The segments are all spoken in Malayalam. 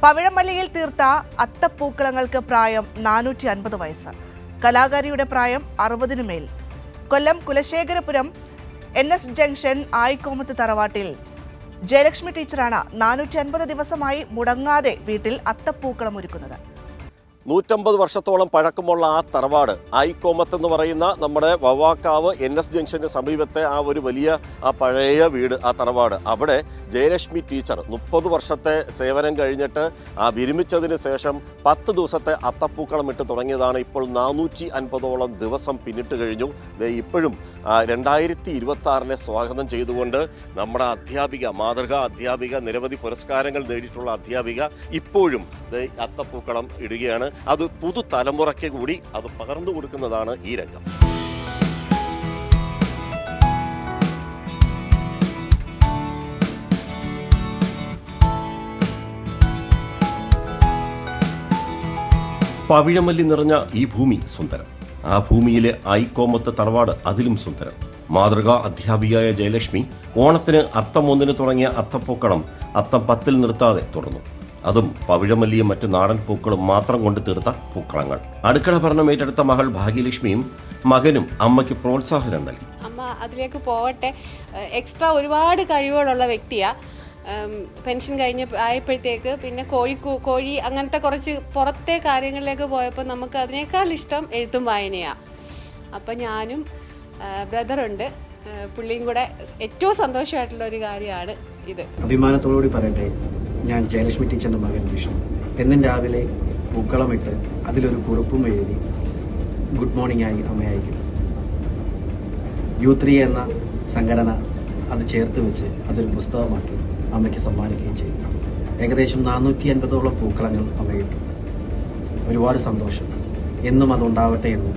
പവിഴമല്ലിയിൽ തീർത്ത അത്തപ്പൂക്കളങ്ങൾക്ക് പ്രായം 450 വയസ്സ്. കലാകാരിയുടെ പ്രായം 60-ന് മേൽ. കൊല്ലം കുലശേഖരപുരം NS ജംഗ്ഷൻ ആയിക്കോമത്ത് തറവാട്ടിൽ ജയലക്ഷ്മി ടീച്ചറാണ് 450 ദിവസമായി മുടങ്ങാതെ വീട്ടിൽ അത്തപ്പൂക്കളം ഒരുക്കുന്നത്. 150 വർഷത്തോളം പഴക്കമുള്ള ആ തറവാട് ആയിക്കോമത്ത് എന്ന് പറയുന്ന നമ്മുടെ വവ്വാക്കാവ് NS ജംഗ്ഷന് സമീപത്തെ ആ ഒരു വലിയ ആ പഴയ വീട്, ആ തറവാട്, അവിടെ ജയലക്ഷ്മി ടീച്ചർ 30 വർഷത്തെ സേവനം കഴിഞ്ഞിട്ട് വിരമിച്ചതിന് ശേഷം 10 ദിവസത്തെ അത്തപ്പൂക്കളം ഇട്ട് തുടങ്ങിയതാണ്. ഇപ്പോൾ 450ഓളം ദിവസം പിന്നിട്ട് കഴിഞ്ഞു. ഇപ്പോഴും 2026-നെ സ്വാഗതം ചെയ്തുകൊണ്ട് നമ്മുടെ അധ്യാപിക, മാതൃകാ അധ്യാപിക, നിരവധി പുരസ്കാരങ്ങൾ നേടിയിട്ടുള്ള അധ്യാപിക ഇപ്പോഴും അത്തപ്പൂക്കളം ഇടുകയാണ്. അത് പുതുതലമുറയ്ക്ക് കൂടി അത് പകർന്നു കൊടുക്കുന്നതാണ് ഈ രംഗം. പവിഴമല്ലി നിറഞ്ഞ ഈ ഭൂമി സുന്ദരം. ആ ഭൂമിയിലെ ആയിക്കോമത്ത് തറവാട് അതിലും സുന്ദരം. മാതൃകാ അധ്യാപികയായ ജയലക്ഷ്മി ഓണത്തിന് അത്തം 1-ന് തുടങ്ങിയ അത്തപ്പൂക്കളം അത്തം 10-ൽ നിർത്താതെ തുടർന്നു. അതും പവിഴമല്ലിയും മറ്റു നാടൻ പൂക്കളും മാത്രം കൊണ്ട് തീർത്ത പൂക്കളങ്ങൾ. അടുക്കള ഭരണം ഏറ്റെടുത്ത മകൾ ഭാഗ്യലക്ഷ്മിയും മകനും അമ്മയ്ക്ക് പ്രോത്സാഹനം നൽകി. അമ്മ അതിലേക്ക് പോകട്ടെ, എക്സ്ട്രാ ഒരുപാട് കഴിവുകളുള്ള വ്യക്തിയാണ്. പെൻഷൻ ആയപ്പോഴത്തേക്ക് പിന്നെ കോഴി അങ്ങനത്തെ കുറച്ച് പുറത്തെ കാര്യങ്ങളിലേക്ക് പോയപ്പോൾ നമുക്ക് അതിനേക്കാൾ ഇഷ്ടം എഴുത്തും വായനയാണ്. അപ്പം ഞാനും ബ്രദറുണ്ട്, പുള്ളിയും കൂടെ ഏറ്റവും സന്തോഷമായിട്ടുള്ള ഒരു കാര്യമാണ് ഇത്. അഭിമാനത്തോടുകൂടി പറയട്ടെ, ഞാൻ ജയലക്ഷ്മി ടീച്ചറിൻ്റെ മകൻ വിഷ്ണു. എന്നും രാവിലെ പൂക്കളമിട്ട് അതിലൊരു കുറിപ്പും എഴുതി ഗുഡ് മോർണിംഗ് ആയി അമ്മ അയക്കും. U3 എന്ന സംഘടന അത് ചേർത്ത് വെച്ച് അതൊരു പുസ്തകമാക്കി അമ്മയ്ക്ക് സമ്മാനിക്കുകയും ചെയ്തു. ഏകദേശം 450ഓളം പൂക്കളങ്ങൾ അമ്മയിട്ടു. ഒരുപാട് സന്തോഷം. എന്നും അതുണ്ടാവട്ടെ എന്ന്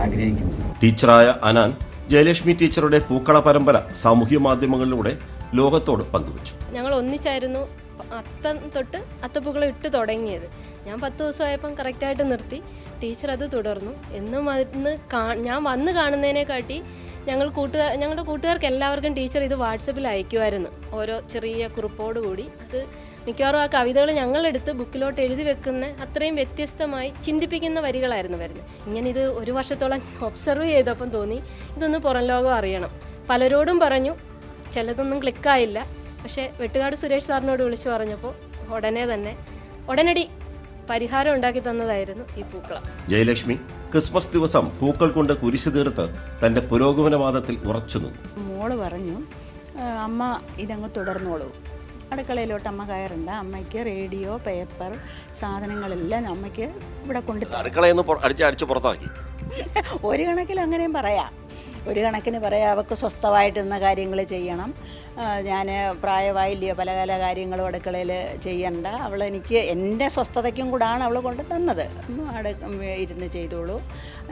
ആഗ്രഹിക്കുന്നു. ടീച്ചറായ അനാൻ ജയലക്ഷ്മി ടീച്ചറുടെ പൂക്കള പരമ്പര സാമൂഹ്യ മാധ്യമങ്ങളിലൂടെ ലോകത്തോട് പങ്കുവച്ചു. ഞങ്ങൾ ഒന്നിച്ചായിരുന്നു അത്തം തൊട്ട് അത്തപ്പൂക്കളം ഇട്ട് തുടങ്ങിയത്. ഞാൻ 10 ദിവസമായപ്പം കറക്റ്റായിട്ട് നിർത്തി. ടീച്ചർ അത് തുടർന്നു. എന്നും ഞാൻ വന്ന് കാണുന്നതിനെക്കാട്ടി ഞങ്ങളുടെ കൂട്ടുകാർക്ക് എല്ലാവർക്കും ടീച്ചർ ഇത് വാട്സപ്പിൽ അയക്കുമായിരുന്നു, ഓരോ ചെറിയ കുറിപ്പോടുകൂടി. അത് മിക്കവാറും ആ കവിതകൾ ഞങ്ങളെടുത്ത് ബുക്കിലോട്ട് എഴുതി വെക്കുന്ന അത്രയും വ്യത്യസ്തമായി ചിന്തിപ്പിക്കുന്ന വരികളായിരുന്നു വരുന്നത്. ഇങ്ങനെ ഇത് 1 വർഷത്തോളം ഒബ്സർവ് ചെയ്തപ്പം തോന്നി ഇതൊന്ന് പുറം ലോകം അറിയണം. പലരോടും പറഞ്ഞു, ചിലതൊന്നും ക്ലിക്കായില്ല. പക്ഷേ വെട്ടുകാട് സുരേഷ് സാറിനോട് വിളിച്ചു പറഞ്ഞപ്പോൾ ഉടനടി പരിഹാരം ഉണ്ടാക്കി തന്നതായിരുന്നു ഈ പൂക്കളം. ജയലക്ഷ്മി ക്രിസ്മസ് ദിവസം പൂക്കൾ കൊണ്ട് കുരിശ് തീർത്ത് തന്റെ പുരോഗമനവാദത്തിൽ ഉറച്ചു നിന്നു. മോള് പറഞ്ഞു, അമ്മ ഇതങ്ങ് തുടർന്നോളൂ. അടുക്കളയിലോട്ട് അമ്മ കയറണ്ട, അമ്മയ്ക്ക് റേഡിയോ, പേപ്പർ, സാധനങ്ങളെല്ലാം അമ്മയ്ക്ക് ഇവിടെ കൊണ്ട് അടുക്കളയിൽ നിന്ന് അടിച്ച് പുറത്താക്കി. ഒരു കണക്കിൽ അങ്ങനെയും പറയാം. ഒരു കണക്കിന് പറയാം, അവൾക്ക് സ്വസ്ഥമായിട്ടിരുന്ന കാര്യങ്ങൾ ചെയ്യണം. ഞാൻ പ്രായമായില്ലയോ, പല പല കാര്യങ്ങളും അടുക്കളയിൽ ചെയ്യണ്ട. എനിക്ക് എൻ്റെ സ്വസ്ഥതയ്ക്കും കൂടാണ് അവൾ കൊണ്ട് തന്നത്. അവിടെ ഇരുന്ന് ചെയ്തോളൂ,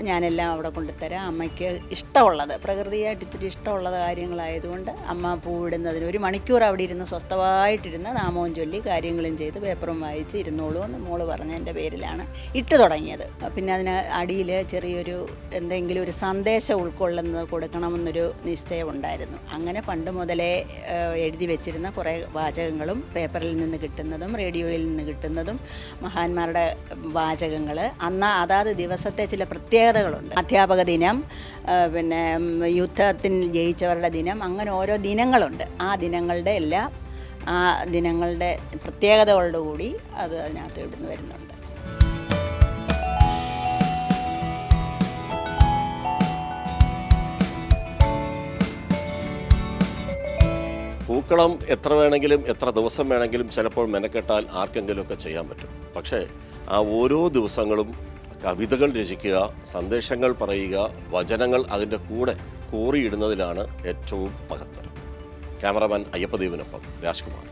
ഞാനെല്ലാം അവിടെ കൊണ്ടുതരാം. അമ്മയ്ക്ക് ഇഷ്ടമുള്ളത്, പ്രകൃതിയായിട്ട് ഇത്തിരി ഇഷ്ടമുള്ള കാര്യങ്ങളായതുകൊണ്ട് അമ്മ പൂവിടുന്നതിന് 1 മണിക്കൂർ അവിടെ ഇരുന്ന് സ്വസ്ഥമായിട്ടിരുന്ന് നാമവും ചൊല്ലി കാര്യങ്ങളും ചെയ്ത് പേപ്പറും വായിച്ച് ഇരുന്നോളൂ എന്ന് മോള് പറഞ്ഞതിൻ്റെ പേരിലാണ് ഇട്ട് തുടങ്ങിയത്. പിന്നെ അതിന് അടിയിൽ ചെറിയൊരു എന്തെങ്കിലും ഒരു സന്ദേശം ഉൾക്കൊള്ളുന്നത് കൊടുക്കണമെന്നൊരു നിശ്ചയമുണ്ടായിരുന്നു. അങ്ങനെ പണ്ട് മുതലേ എഴുതി വെച്ചിരുന്ന കുറേ വാചകങ്ങളും പേപ്പറിൽ നിന്ന് കിട്ടുന്നതും റേഡിയോയിൽ നിന്ന് കിട്ടുന്നതും മഹാന്മാരുടെ വാചകങ്ങൾ, അന്ന് അതാത് ദിവസത്തെ ചില പ്രത്യേകതകളുണ്ട്. അധ്യാപക ദിനം, പിന്നെ യുദ്ധത്തിൽ ജയിച്ചവരുടെ ദിനം, അങ്ങനെ ഓരോ ദിനങ്ങളുണ്ട്. ആ ദിനങ്ങളുടെ എല്ലാം ആ ദിനങ്ങളുടെ പ്രത്യേകതകളോടുകൂടി അത് അതിനകത്ത് ഇടുന്നു വരുന്നുണ്ട്. പൂക്കളം എത്ര വേണമെങ്കിലും എത്ര ദിവസം വേണമെങ്കിലും ചിലപ്പോൾ മെനക്കെട്ടാൽ ആർക്കെങ്കിലുമൊക്കെ ചെയ്യാൻ പറ്റും. പക്ഷേ ആ ഓരോ ദിവസങ്ങളും കവിതകൾ രചിക്കുക, സന്ദേശങ്ങൾ പറയുക, വചനങ്ങൾ അതിൻ്റെ കൂടെ കോറിയിടുന്നതിലാണ് ഏറ്റവും മഹത്തരം. ക്യാമറമാൻ അയ്യപ്പദേവിനൊപ്പം രാജ്കുമാർ.